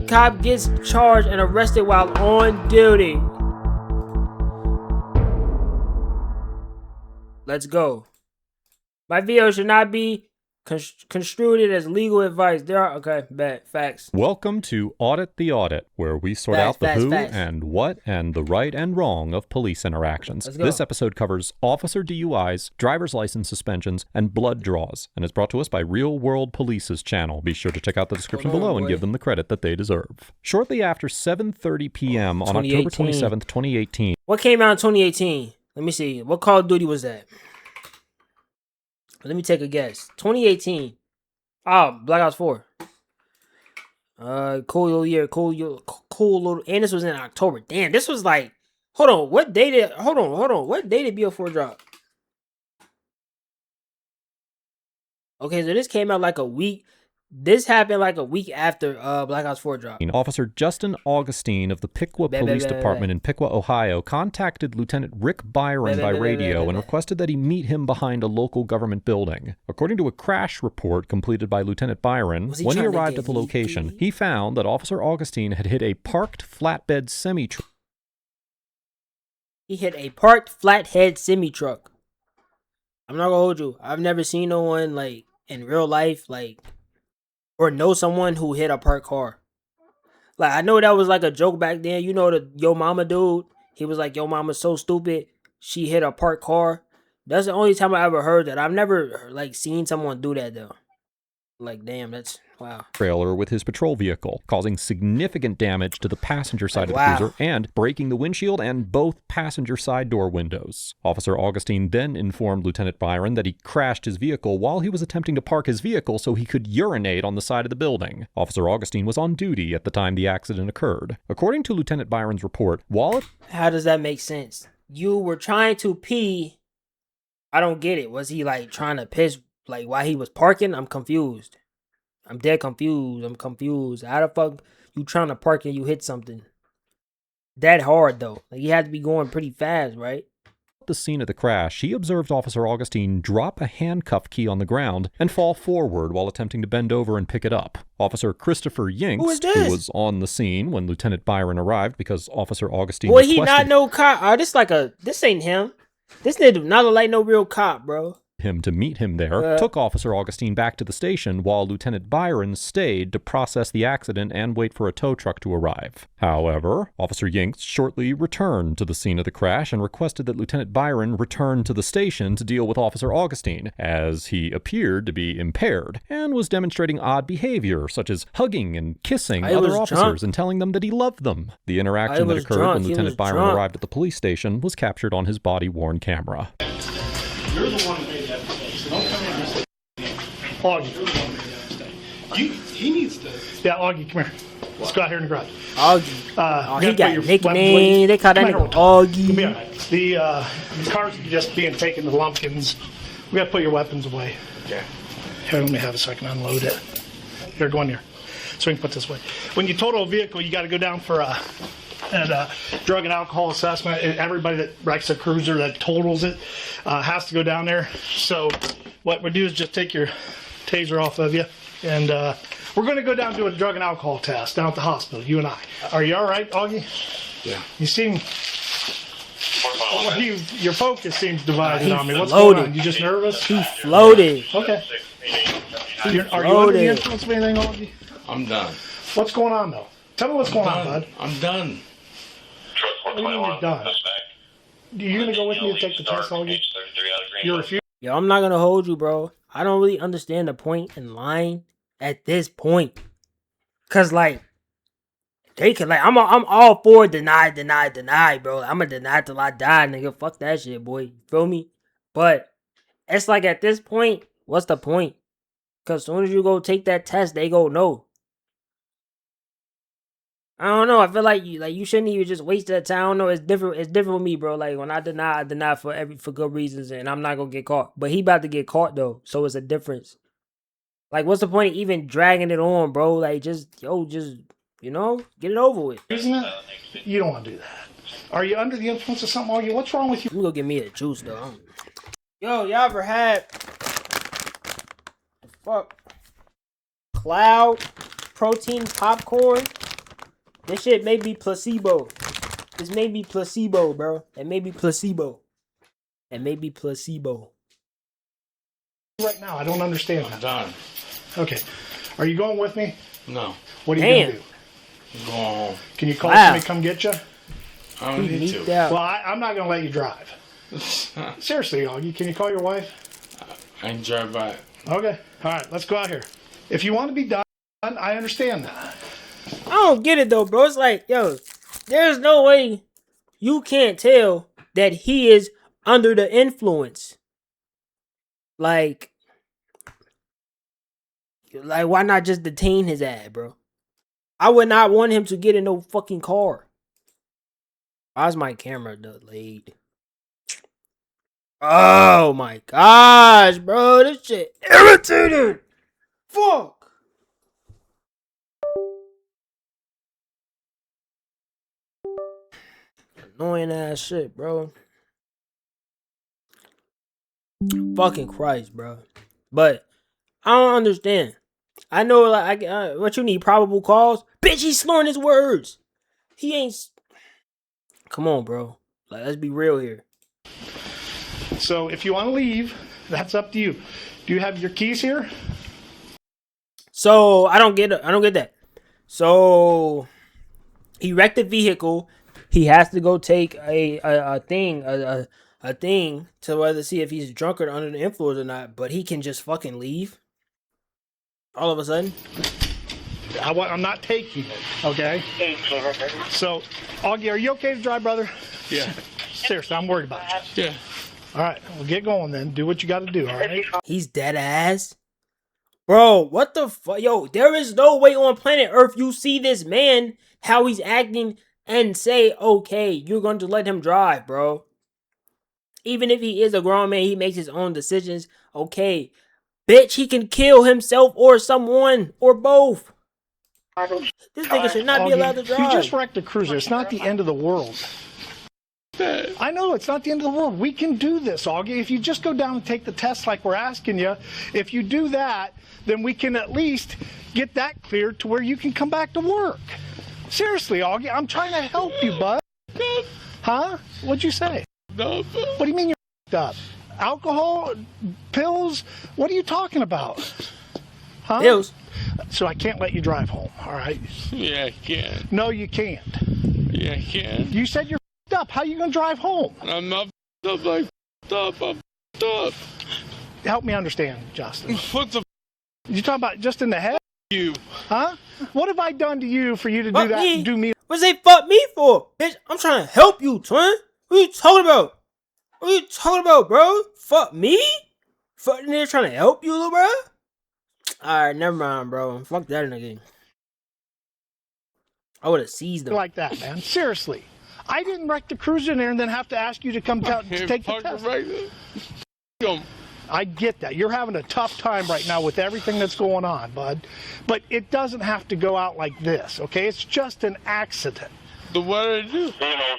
cop gets charged and arrested while on duty. Let's go. My video should not be construed as legal advice. There are bad facts. Welcome to Audit the Audit, where we sort out the who and what and the right and wrong of police interactions. This episode covers officer DUIs, driver's license suspensions, and blood draws, and is brought to us by Real World Police's channel. Be sure to check out the description below and give them the credit that they deserve. Shortly after 7:30 p.m. on October 27th, 2018. What came out in 2018? Let me see. What Call of Duty was that? Let me take a guess. 2018. Oh, Black Ops 4. Cool little year. Cool little. And this was in October. Damn, this was like. Hold on. What day did? Hold on. What day did BO4 drop? Okay, so this came out like a week. This happened like a week after Black Ops 4 dropped. Officer Justin Augustine of the Piqua Police Department in Piqua, Ohio, contacted Lieutenant Rick Byron by radio and requested that he meet him behind a local government building. According to a crash report completed by Lieutenant Byron, when he arrived at the location, he found that Officer Augustine had hit a parked flatbed semi-truck. He hit a parked flathead semi-truck. I'm not gonna hold you. I've never seen no one like in real life or know someone who hit a parked car. Like, I know that was like a joke back then. You know the Yo Mama dude? He was like, Yo Mama's so stupid, she hit a parked car. That's the only time I ever heard that. I've never like seen someone do that though. Like, damn, that's wow. Trailer with his patrol vehicle, causing significant damage to the passenger side of the cruiser and breaking the windshield and both passenger side door windows. Officer Augustine then informed Lieutenant Byron that he crashed his vehicle while he was attempting to park his vehicle so he could urinate on the side of the building. Officer Augustine was on duty at the time the accident occurred. According to Lieutenant Byron's report, How does that make sense? You were trying to pee. I don't get it. Was he like trying to piss like while he was parking? I'm confused. I'm dead confused. How the fuck you trying to park and you hit something that hard though? Like, you had to be going pretty fast, right? At the scene of the crash, he observed Officer Augustine drop a handcuff key on the ground and fall forward while attempting to bend over and pick it up. Officer Christopher Yingst, who was on the scene when Lieutenant Byron arrived because Officer Augustine requested... he not no cop. This ain't him. This nigga do not look like no real cop, bro. Him to meet him there, took Officer Augustine back to the station while Lieutenant Byron stayed to process the accident and wait for a tow truck to arrive. However, Officer Yingst shortly returned to the scene of the crash and requested that Lieutenant Byron return to the station to deal with Officer Augustine, as he appeared to be impaired and was demonstrating odd behavior, such as hugging and kissing other officers and telling them that he loved them. The interaction that occurred when Lieutenant Byron arrived at the police station was captured on his body-worn camera. You're the one who made that mistake, so don't come in and say, Augie. You're the one who made that mistake. He needs to... Yeah, Augie, come here. Let's go out here in the garage. Augie. He got a nickname. They call that nigga Augie. Be all right. The cars are just being taken to Lumpkins. We got to put your weapons away. Yeah. Here, let me have a second. Unload it. Here, go in here. So we can put this away. When you total a vehicle, you got to go down for a drug and alcohol assessment. Everybody that wrecks a cruiser that totals it has to go down there. So what we do is just take your taser off of you, and we're going to go down and do a drug and alcohol test down at the hospital, you and I. Are you all right, Augie? Yeah. You seem... your focus seems divided on me. What's going on? You just nervous? He floated. Okay. Are you under the influence of anything, Augie? I'm done. What's going on, though? Tell me what's going on, bud. I'm done. What do you mean you're done? You're going to go with me to take the test, Augie? You're refusing? Yo, I'm not going to hold you, bro. I don't really understand the point in lying at this point. Because, like, they can, like, I'm all for deny, bro. I'm going to deny till I die, nigga. Fuck that shit, boy. You feel me? But it's like, at this point, what's the point? Because as soon as you go take that test, they go, no. I don't know. I feel like you shouldn't even just waste that time. I don't know. It's different. It's different with me, bro. Like, when I deny for good reasons, and I'm not gonna get caught. But he about to get caught though, so it's a difference. Like, what's the point of even dragging it on, bro? Like, just you know, get it over with. Isn't it? You don't want to do that. Are you under the influence of something? Are you? What's wrong with you? You go get me a juice though. Yo, y'all ever had Cloud protein popcorn? This shit may be placebo. This may be placebo, bro. It may be placebo. It may be placebo. Right now, I don't understand. I'm done. Okay. Are you going with me? No. What are you going to do? I'm going home. Can you call somebody to come get you? I don't need to. Well, I'm not going to let you drive. Seriously, Augie, can you call your wife? I can drive by. Okay. All right, let's go out here. If you want to be done, I understand that. I don't get it though, bro. It's like, yo, there's no way you can't tell that he is under the influence. Like why not just detain his ass, bro? I would not want him to get in no fucking car. Why's my camera delayed? Oh my gosh, bro. This shit irritated. Fuck. Annoying ass shit, bro. Fucking Christ, bro. But I don't understand. I know, like, what you need, probable cause? Bitch, he's slurring his words. He ain't. Come on, bro. Like, let's be real here. So if you want to leave, that's up to you. Do you have your keys here? So I don't get that. So he wrecked the vehicle. He has to go take a thing to whether see if he's drunk or under the influence or not. But he can just fucking leave all of a sudden. I'm not taking it, okay? So, Augie, are you okay to drive, brother? Yeah. Seriously, I'm worried about you. Yeah. All right, well, get going then. Do what you got to do, all right? He's dead ass. Bro, what the fuck? Yo, there is no way on planet Earth you see this man, how he's acting, and say, okay, you're going to let him drive, bro. Even if he is a grown man, he makes his own decisions. Okay, bitch, he can kill himself or someone, or both. This nigga should not be allowed to drive. You just wrecked a cruiser. It's not the end of the world. I know, it's not the end of the world. We can do this, Augie. If you just go down and take the test like we're asking you, if you do that, then we can at least get that cleared to where you can come back to work. Seriously, Augie, I'm trying to help you, bud. Huh? What'd you say? No. What do you mean you're up? Alcohol? Pills? What are you talking about? Huh? Pills. So I can't let you drive home, all right? Yeah, I can. No, you can't. Yeah, I can. You said you're up. How are you going to drive home? I'm not up like up. I'm up. Help me understand, Justin. What the You talking about just in the head? you? Huh? What have I done to you for you to Fuck do that me. and do me? What's they fuck me for? Bitch, I'm trying to help you, twin. What you talking about? What you talking about, bro? Fuck me? Fuck nigga trying to help you, little bro? Alright, never mind, bro. Fuck that nigga. I would have seized him. Like that, man. Seriously. I didn't wreck the cruiser in there and then have to ask you to come to take the test. I get that. You're having a tough time right now with everything that's going on, bud. But it doesn't have to go out like this, okay? It's just an accident. So what do I do?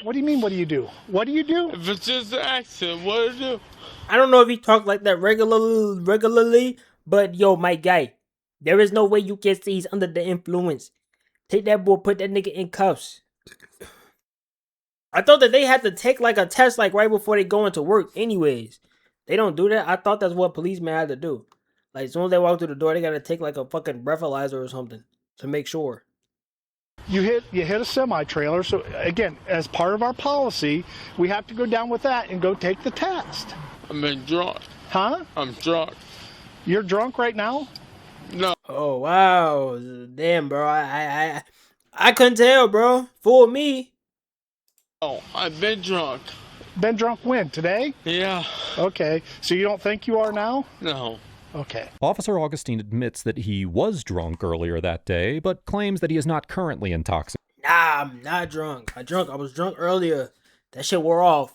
What do you mean, what do you do? What do you do? If it's just an accident, what do I do? I don't know if he talk like that regularly, but yo, my guy, there is no way you can say he's under the influence. Take that boy, put that nigga in cuffs. I thought that they had to take like a test like right before they go into work anyways. They don't do that. I thought that's what policemen had to do. Like as soon as they walk through the door, they gotta take like a fucking breathalyzer or something to make sure. You hit a semi-trailer, so again, as part of our policy, we have to go down with that and go take the test. I'm been drunk. Huh? I'm drunk. You're drunk right now? No. Oh wow, damn, bro. I couldn't tell, bro. Fool me. Oh, I've been drunk. Been drunk when? Today? Yeah. Okay. So you don't think you are now? No. Okay. Officer Augustine admits that he was drunk earlier that day, but claims that he is not currently intoxicated. Nah, I'm not drunk. I was drunk earlier. That shit wore off.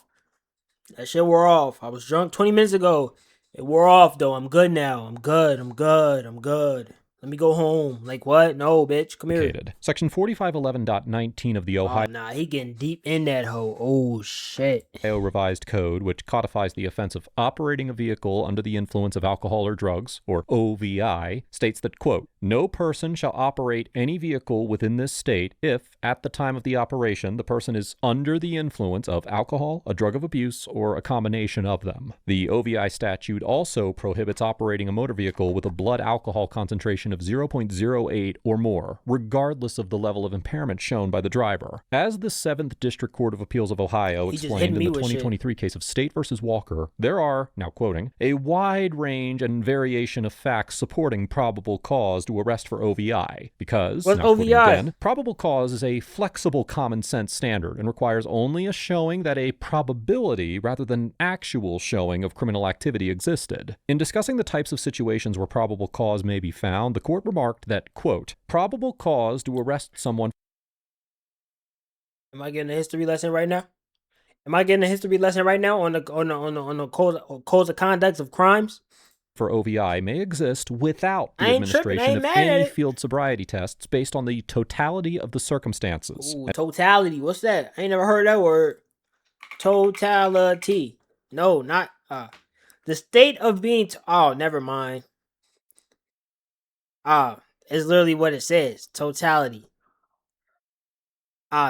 I was drunk 20 minutes ago. It wore off though. I'm good now. I'm good. Let me go home. Like, what? No, bitch. Come here. Section 4511.19 of the Oh, Ohio nah. He getting deep in that hole. Oh, shit. Revised Code, which codifies the offense of operating a vehicle under the influence of alcohol or drugs, or OVI, states that, quote, no person shall operate any vehicle within this state if, at the time of the operation, the person is under the influence of alcohol, a drug of abuse, or a combination of them. The OVI statute also prohibits operating a motor vehicle with a blood alcohol concentration of 0.08 or more, regardless of the level of impairment shown by the driver. As the 7th District Court of Appeals of Ohio explained in the 2023 case of State v. Walker, there are, now quoting, a wide range and variation of facts supporting probable cause to arrest for OVI, because, what's now OVI? quoting again, probable cause is a flexible common sense standard and requires only a showing that a probability rather than actual showing of criminal activity existed. In discussing the types of situations where probable cause may be found, the court remarked that, quote, probable cause to arrest someone. Am I getting a history lesson right now? Am I getting a history lesson right now on the codes of conduct of crimes? For OVI may exist without the administration of any field sobriety tests based on the totality of the circumstances. Ooh, totality. What's that? I ain't never heard that word. Totality. No, not the state of being. Oh, never mind. It's literally what it says. Totality.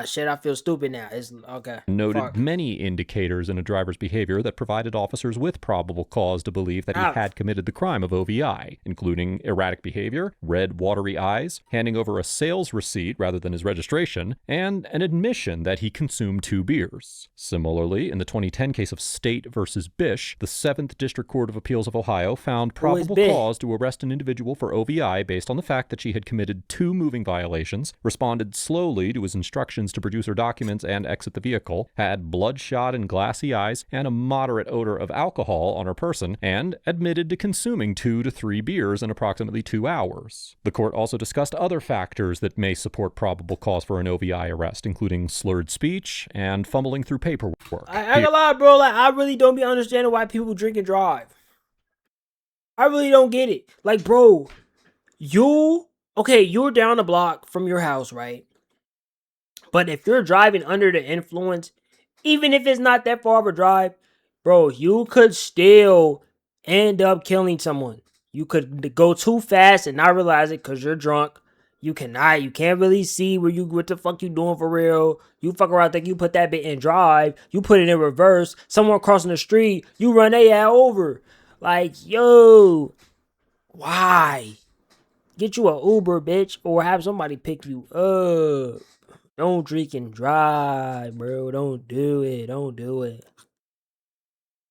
Shit, I feel stupid now. It's okay. Noted many indicators in a driver's behavior that provided officers with probable cause to believe that he had committed the crime of OVI, including erratic behavior, red, watery eyes, handing over a sales receipt rather than his registration, and an admission that he consumed 2 beers. Similarly, in the 2010 case of State versus Bish, the 7th District Court of Appeals of Ohio found probable cause to arrest an individual for OVI based on the fact that she had committed 2 moving violations, responded slowly to his instructions to produce her documents and exit the vehicle, had bloodshot and glassy eyes, and a moderate odor of alcohol on her person, and admitted to consuming 2 to 3 beers in approximately 2 hours. The court also discussed other factors that may support probable cause for an OVI arrest, including slurred speech and fumbling through paperwork. I ain't gonna lie, bro. Like, I really don't be understanding why people drink and drive. I really don't get it. Like, bro, you're down the block from your house, right? But if you're driving under the influence, even if it's not that far of a drive, bro, you could still end up killing someone. You could go too fast and not realize it because you're drunk. You can't really see what the fuck you doing for real. You fuck around, think you put that bit in drive. You put it in reverse. Someone crossing the street, you run their ass over. Like, yo, why? Get you an Uber, bitch, or have somebody pick you up. Don't drink and drive, bro. Don't do it. Don't do it.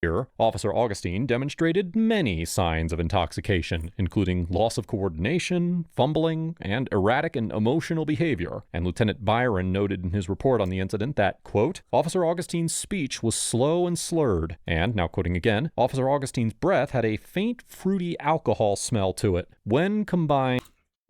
Here, Officer Augustine demonstrated many signs of intoxication, including loss of coordination, fumbling, and erratic and emotional behavior. And Lieutenant Byron noted in his report on the incident that, quote, Officer Augustine's speech was slow and slurred, and, now quoting again, Officer Augustine's breath had a faint, fruity alcohol smell to it. When combined...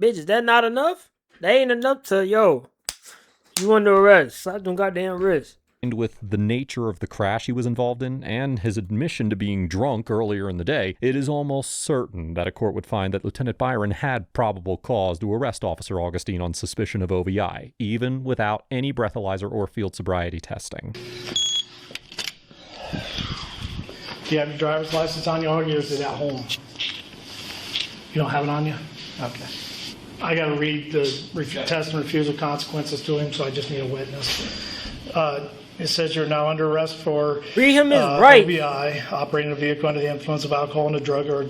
Bitch, is that not enough? That ain't enough to, you under arrest. Slap them goddamn wrists. With the nature of the crash he was involved in and his admission to being drunk earlier in the day, it is almost certain that a court would find that Lieutenant Byron had probable cause to arrest Officer Augustine on suspicion of OVI, even without any breathalyzer or field sobriety testing. Do you have your driver's license on you, or is it at home? You don't have it on you? Okay. I got to read the test and refusal consequences to him, so I just need a witness. It says you're now under arrest for read him is right. OVI, operating a vehicle under the influence of alcohol and a drug or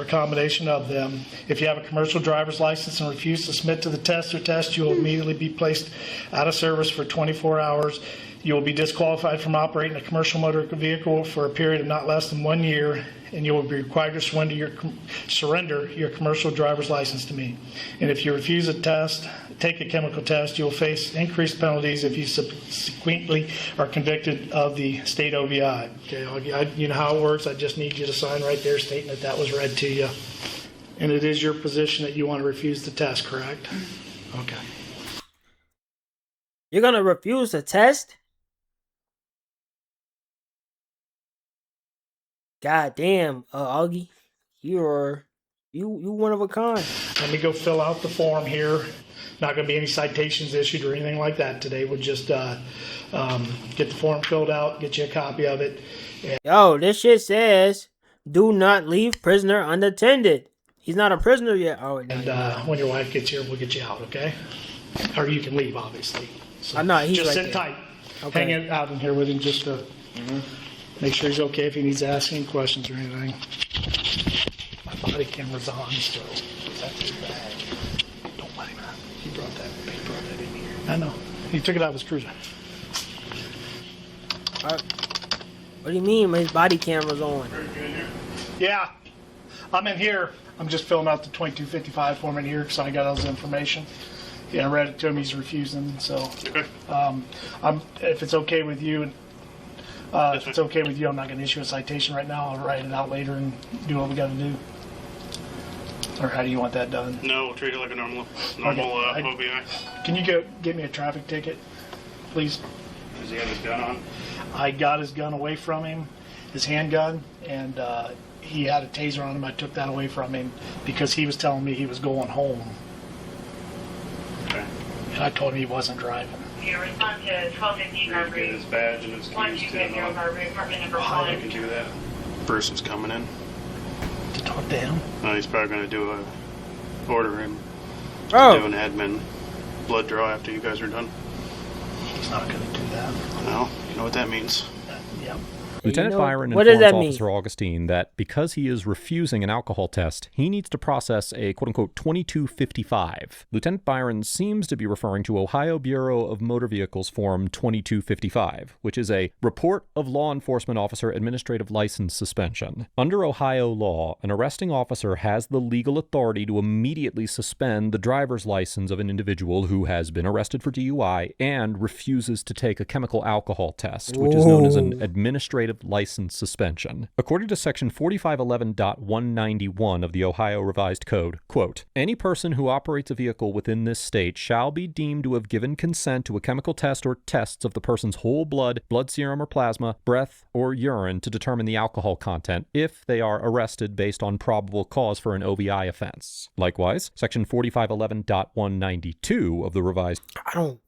a combination of them. If you have a commercial driver's license and refuse to submit to the test or test, you will immediately be placed out of service for 24 hours. You will be disqualified from operating a commercial motor vehicle for a period of not less than 1 year, and you will be required to surrender your commercial driver's license to me. And if you refuse a test, take a chemical test, you will face increased penalties if you subsequently are convicted of the state OVI. Okay, you know how it works. I just need you to sign right there stating that that was read to you. And it is your position that you want to refuse the test, correct? Okay. You're going to refuse the test? God damn, Augie, you're You one of a kind. Let me go fill out the form here. Not going to be any citations issued or anything like that today. We'll just get the form filled out, get you a copy of it. Yo, this shit says, do not leave prisoner unattended. He's not a prisoner yet. Oh, wait, And when your wife gets here, we'll get you out, okay? Or you can leave, obviously. So I'm not. He's just right sit there. tight. Okay. Hang out in here with him just to make sure he's okay if he needs to ask any questions or anything. My body camera's on, so that's his bag. Don't let him out. He brought that in here. I know. He took it out of his cruiser. What do you mean his body camera's on? Yeah, I'm in here. I'm just filling out the 2255 form in here, so I got all his information. Yeah, I read it to him. He's refusing, so if it's okay with you, I'm not going to issue a citation right now. I'll write it out later and do what we got to do. Or how do you want that done? No, we'll treat it like a normal OBI. Can you go get me a traffic ticket, please? Does he have his gun on? I got his gun away from him, his handgun, and he had a taser on him. I took that away from him because he was telling me he was going home. Okay. And I told him he wasn't driving. Your response to 1250 Get Carberry. his badge and his keys 1250 to Carberry, apartment number Ohio I 1. can do that. Person's coming in. To talk to him? He's probably going to do order him do Oh, an admin blood draw after you guys are done. He's not going to do that. No, you know what that means. Yep. Lieutenant You know, Byron what does informs that mean? Officer Augustine that because he is refusing an alcohol test, he needs to process a quote-unquote 2255. Lieutenant Byron seems to be referring to Ohio Bureau of Motor Vehicles Form 2255, which is a Report of Law Enforcement Officer Administrative License Suspension. Under Ohio law, an arresting officer has the legal authority to immediately suspend the driver's license of an individual who has been arrested for DUI and refuses to take a chemical alcohol test, which is known as an administrative license suspension. According to section 4511.191 of the Ohio Revised Code, quote, any person who operates a vehicle within this state shall be deemed to have given consent to a chemical test or tests of the person's whole blood, blood serum or plasma, breath, or urine to determine the alcohol content if they are arrested based on probable cause for an OVI offense. Likewise, section 4511.192 of the Revised I don't know.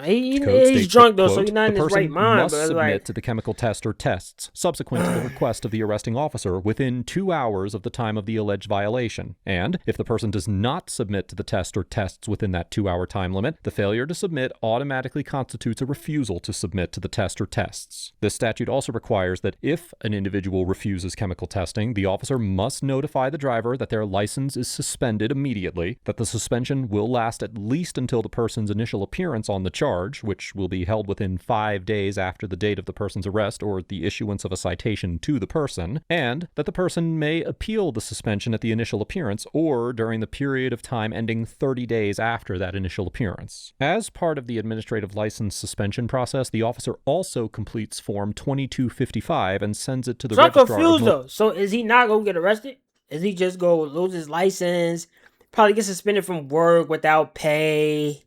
He's Code states drunk that, though, so quote, he's not in the his person right mind. must But it's submit like, to the chemical test or tests subsequent to the request of the arresting officer within 2 hours of the time of the alleged violation. And if the person does not submit to the test or tests within that 2-hour time limit, the failure to submit automatically constitutes a refusal to submit to the test or tests. This statute also requires that if an individual refuses chemical testing, the officer must notify the driver that their license is suspended immediately, that the suspension will last at least until the person's initial appearance on the charge, which will be held within 5 days after the date of the person's arrest or the issuance of a citation to the person, and that the person may appeal the suspension at the initial appearance or during the period of time ending 30 days after that initial appearance. As part of the administrative license suspension process, the officer also completes Form 2255 and sends it to the so I'm registrar. confused though. So is he not gonna get arrested? Is he just go lose his license? Probably get suspended from work without pay.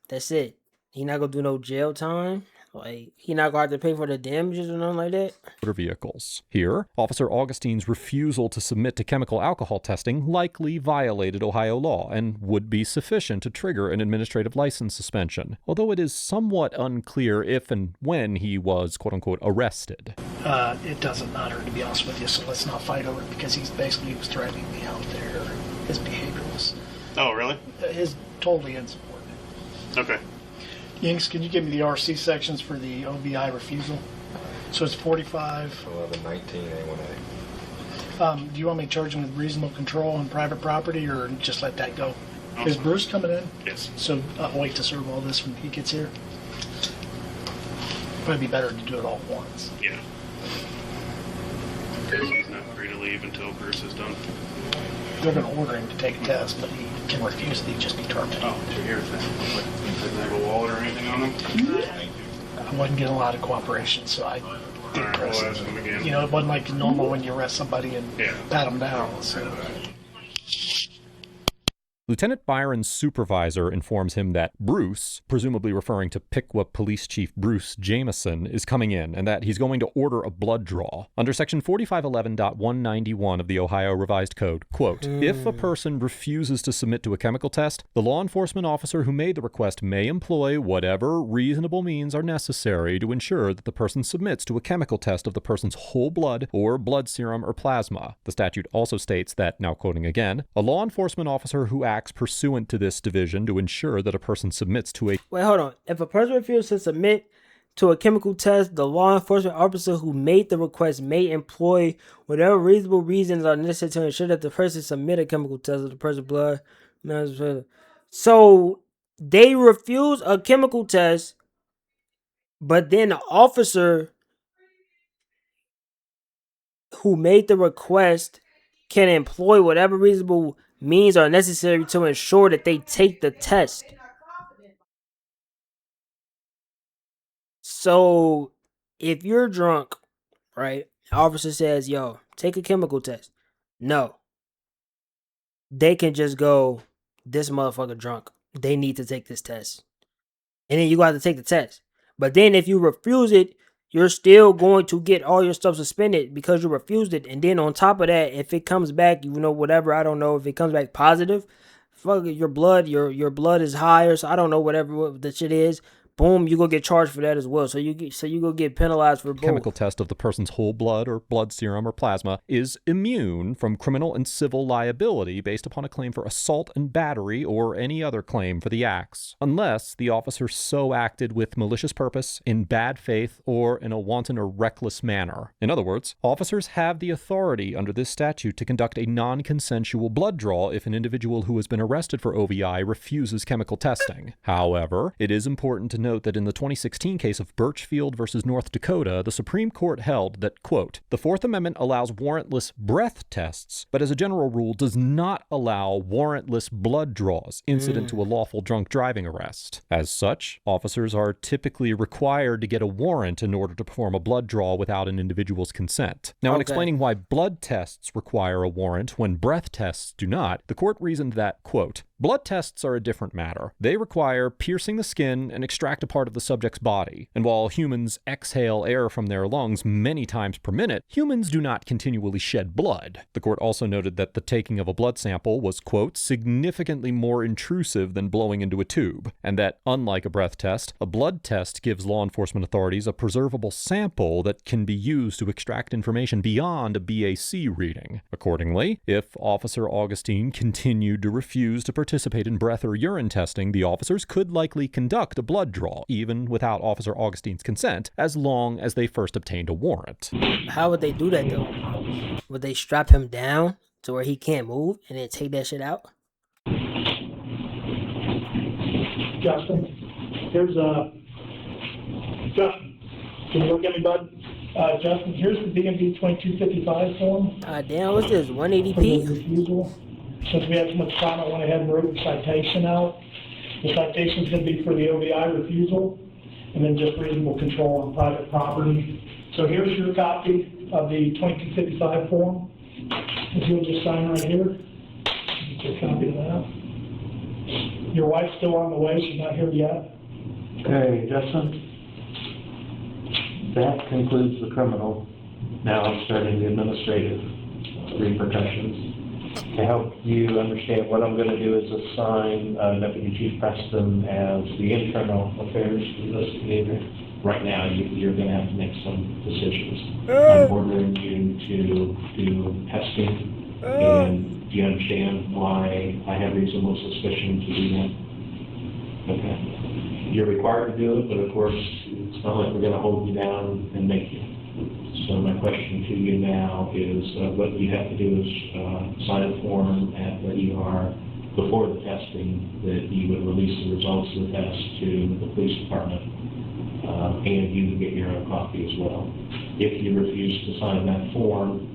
That's it. He not gonna do no jail time. Like he not gonna have to pay for the damages or nothing like that. Motor vehicles. Here, Officer Augustine's refusal to submit to chemical alcohol testing likely violated Ohio law and would be sufficient to trigger an administrative license suspension, although it is somewhat unclear if and when he was quote-unquote arrested. It doesn't matter, to be honest with you, so let's not fight over it because he was threatening me out there. His behavior was Oh, really? totally insubordinate. Okay. Yinks, can you give me the RC sections for the OBI refusal? So it's 45. 1119 A1A. Do you want me to charge him with reasonable control on private property or just let that go? Is Bruce coming in? Yes. So I'll wait to serve all this when he gets here. Probably be better to do it all at once. Yeah. He's not free to leave until Bruce is done. They're going to order him to take a test, but he can refuse it. He'd just be terminated. Oh, so here's that. Doesn't have a wallet or anything on him? I wasn't getting a lot of cooperation, so I didn't Alright, arrest we'll him. ask him again. You know, it wasn't like normal when you arrest somebody and Yeah. pat them down. So Lieutenant Byron's supervisor informs him that Bruce, presumably referring to Piqua Police Chief Bruce Jameson, is coming in and that he's going to order a blood draw. Under Section 4511.191 of the Ohio Revised Code, quote, if a person refuses to submit to a chemical test, the law enforcement officer who made the request may employ whatever reasonable means are necessary to ensure that the person submits to a chemical test of the person's whole blood or blood serum or plasma. The statute also states that, now quoting again, a law enforcement officer who acts pursuant to this division to ensure that a person submits to a... Wait, hold on. If a person refuses to submit to a chemical test, the law enforcement officer who made the request may employ whatever reasonable reasons are necessary to ensure that the person submit a chemical test of the person's blood. So they refuse a chemical test, but then the officer who made the request can employ whatever reasonable means are necessary to ensure that they take the test. So if you're drunk, right, the officer says, yo, take a chemical test. No. They can just go, this motherfucker drunk. They need to take this test. And then you got to take the test. But then if you refuse it, you're still going to get all your stuff suspended because you refused it. And then on top of that, if it comes back, whatever, I don't know, if it comes back positive, fuck it, your blood is higher, so I don't know whatever the shit is. Boom, you go get charged for that as well. So you go get penalized for both. Chemical test of the person's whole blood or blood serum or plasma is immune from criminal and civil liability based upon a claim for assault and battery or any other claim for the acts, unless the officer so acted with malicious purpose, in bad faith, or in a wanton or reckless manner. In other words, officers have the authority under this statute to conduct a non-consensual blood draw if an individual who has been arrested for OVI refuses chemical testing. However, it is important to note that in the 2016 case of Birchfield versus North Dakota, the Supreme Court held that, quote, the Fourth Amendment allows warrantless breath tests, but as a general rule does not allow warrantless blood draws incident to a lawful drunk driving arrest. As such, officers are typically required to get a warrant in order to perform a blood draw without an individual's consent. Now, in explaining why blood tests require a warrant when breath tests do not, the court reasoned that, quote, blood tests are a different matter. They require piercing the skin and extract a part of the subject's body. And while humans exhale air from their lungs many times per minute, humans do not continually shed blood. The court also noted that the taking of a blood sample was, quote, significantly more intrusive than blowing into a tube, and that, unlike a breath test, a blood test gives law enforcement authorities a preservable sample that can be used to extract information beyond a BAC reading. Accordingly, if Officer Augustine continued to refuse to participate in breath or urine testing, the officers could likely conduct a blood draw, even without Officer Augustine's consent, as long as they first obtained a warrant. How would they do that, though? Would they strap him down to where he can't move and then take that shit out? Justin, here's Justin, can you look at me, bud? Justin, here's the DMV 2255 form. Damn, what's this, 180p? Refusal. Since we had so much time, I went ahead and wrote the citation out. The citation is going to be for the OVI refusal, and then just reasonable control on private property. So here's your copy of the 2255 form. If you'll just sign right here, get a copy of that. Your wife's still on the way, she's not here yet. Okay, Justin. That concludes the criminal. Now I'm starting the administrative repercussions. To help you understand, what I'm going to do is assign Deputy Chief Preston as the internal affairs investigator. Right now, you're going to have to make some decisions. I'm ordering you to do testing, and do you understand why I have reasonable suspicion to do that? Okay. You're required to do it, but of course, it's not like we're going to hold you down and make you. So my question to you now is, what you have to do is sign a form at the ER before the testing that you would release the results of the test to the police department, and you would get your own copy as well. If you refuse to sign that form,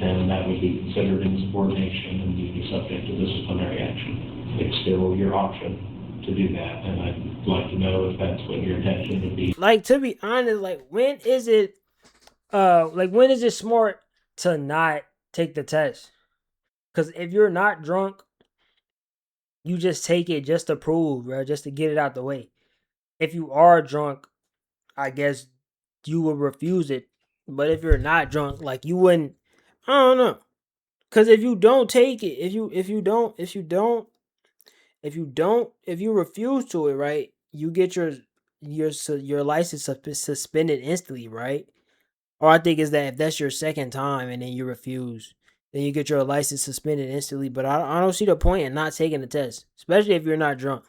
then that would be considered insubordination and you'd be subject to disciplinary action. It's still your option to do that, and I'd like to know if that's what your intention would be. Like, to be honest, when is it smart to not take the test? Because if you're not drunk You just take it just to prove, bro, just to get it out the way. If you are drunk, I guess you would refuse it. But if you're not drunk, like you wouldn't. I don't know. Cause if you don't take it, if you refuse to it, right, you get your license suspended instantly, right? Or I think is that if that's your second time and then you refuse, then you get your license suspended instantly. But I don't see the point in not taking the test, especially if you're not drunk.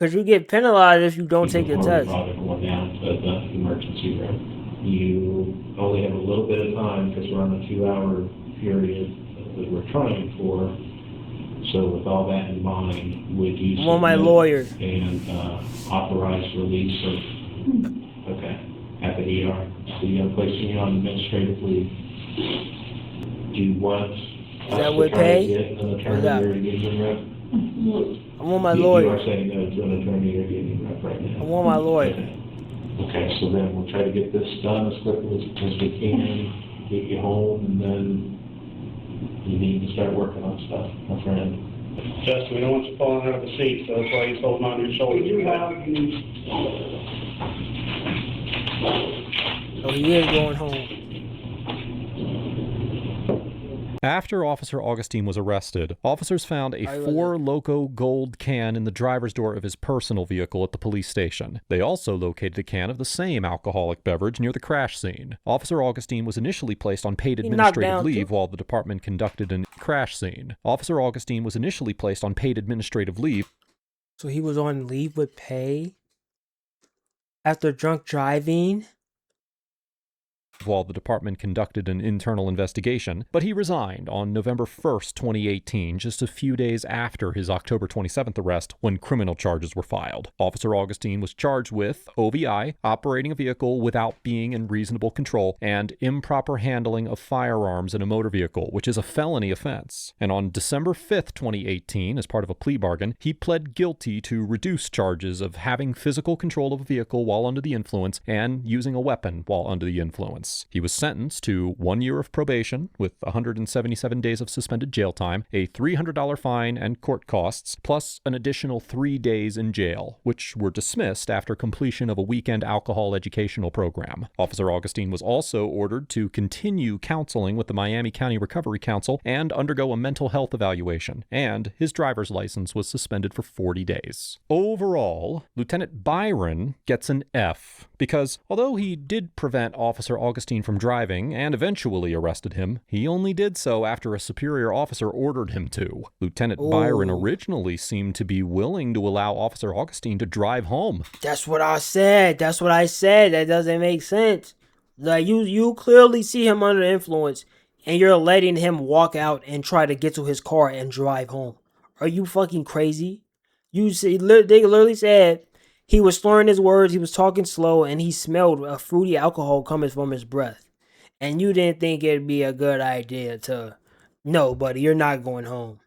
Because you get penalized if you don't take the test. Going down to the emergency room. You only have a little bit of time because we're on a 2-hour period that we're trying for. So with all that in mind, would you I'm on my lawyer and authorize release of at the ER? So you're placing you on administrative leave. Do you want is that with pay? Get an attorney or a union rep? I'm on my lawyer. You are saying no to an attorney or union rep right now. I'm on my lawyer. Okay, so then we'll try to get this done as quickly as we can, get you home, and then you need to start working on stuff, my friend. Justin, we don't want you falling out of the seat, so that's why he's holding on to your shoulders. Oh, he is going home. After Officer Augustine was arrested, officers found a Four Loko Gold can in the driver's door of his personal vehicle at the police station. They also located a can of the same alcoholic beverage near the crash scene. Officer Augustine was initially placed on paid administrative leave while the department conducted a crash scene. Officer Augustine was initially placed on paid administrative leave. So he was on leave with pay after drunk driving? While the department conducted an internal investigation, but he resigned on November 1st, 2018, just a few days after his October 27th arrest when criminal charges were filed. Officer Augustine was charged with OVI, operating a vehicle without being in reasonable control, and improper handling of firearms in a motor vehicle, which is a felony offense. And on December 5th, 2018, as part of a plea bargain, he pled guilty to reduced charges of having physical control of a vehicle while under the influence and using a weapon while under the influence. He was sentenced to 1 year of probation with 177 days of suspended jail time, a $300 fine and court costs, plus an additional 3 days in jail, which were dismissed after completion of a weekend alcohol educational program. Officer Augustine was also ordered to continue counseling with the Miami County Recovery Council and undergo a mental health evaluation, and his driver's license was suspended for 40 days. Overall, Lieutenant Byron gets an F, because although he did prevent Officer Augustine from driving and eventually arrested him, he only did so after a superior officer ordered him to. Lieutenant Byron originally seemed to be willing to allow Officer Augustine to drive home. That's what I said. That doesn't make sense. Like you clearly see him under the influence and you're letting him walk out and try to get to his car and drive home. Are you fucking crazy? They literally said he was slurring his words, he was talking slow, and he smelled a fruity alcohol coming from his breath. And you didn't think it'd be a good idea to, no, buddy, you're not going home.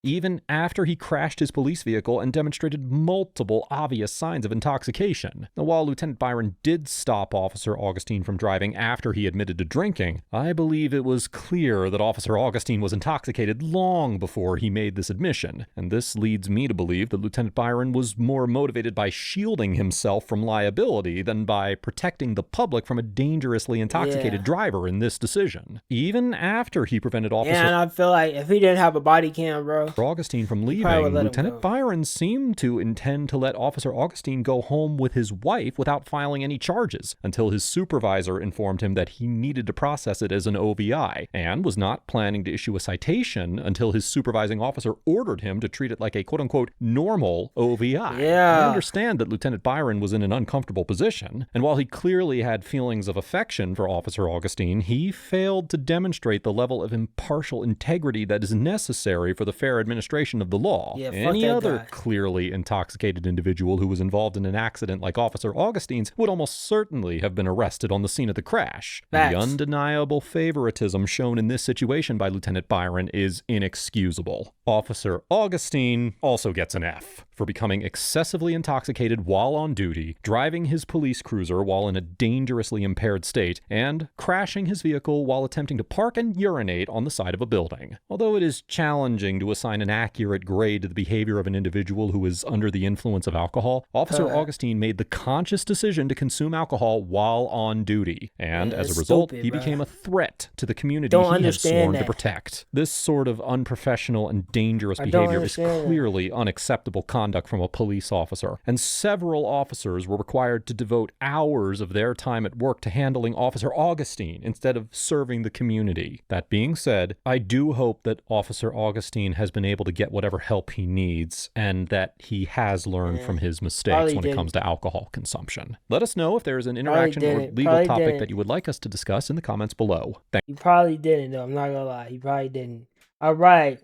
Even after he crashed his police vehicle and demonstrated multiple obvious signs of intoxication. Now, while Lieutenant Byron did stop Officer Augustine from driving after he admitted to drinking, I believe it was clear that Officer Augustine was intoxicated long before he made this admission, and this leads me to believe that Lieutenant Byron was more motivated by shielding himself from liability than by protecting the public from a dangerously intoxicated driver in this decision. Even after he prevented Officer... Yeah, and I feel like if he didn't have a body cam, bro... Augustine from leaving, Lieutenant Byron seemed to intend to let Officer Augustine go home with his wife without filing any charges until his supervisor informed him that he needed to process it as an OVI and was not planning to issue a citation until his supervising officer ordered him to treat it like a quote-unquote normal OVI. Yeah. I understand that Lieutenant Byron was in an uncomfortable position, and while he clearly had feelings of affection for Officer Augustine, he failed to demonstrate the level of impartial integrity that is necessary for the fair administration of the law. Yeah, any other clearly intoxicated individual who was involved in an accident like Officer Augustine's would almost certainly have been arrested on the scene of the crash. The undeniable favoritism shown in this situation by Lieutenant Byron is inexcusable. Officer Augustine also gets an F for becoming excessively intoxicated while on duty, driving his police cruiser while in a dangerously impaired state, and crashing his vehicle while attempting to park and urinate on the side of a building. Although it is challenging to assign assign an accurate grade to the behavior of an individual who is under the influence of alcohol, Officer Augustine made the conscious decision to consume alcohol while on duty. And as a result, he became a threat to the community he had sworn to protect. This sort of unprofessional and dangerous behavior is clearly unacceptable conduct from a police officer. And several officers were required to devote hours of their time at work to handling Officer Augustine instead of serving the community. That being said, I do hope that Officer Augustine has been able to get whatever help he needs and that he has learned from his mistakes when it comes to alcohol consumption. Let us know if there is an interaction or legal topic that you would like us to discuss in the comments below. He probably didn't, though. I'm not gonna lie. He probably didn't. All right.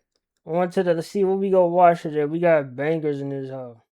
On to let's see what we go watch today. We got bangers in this hoe.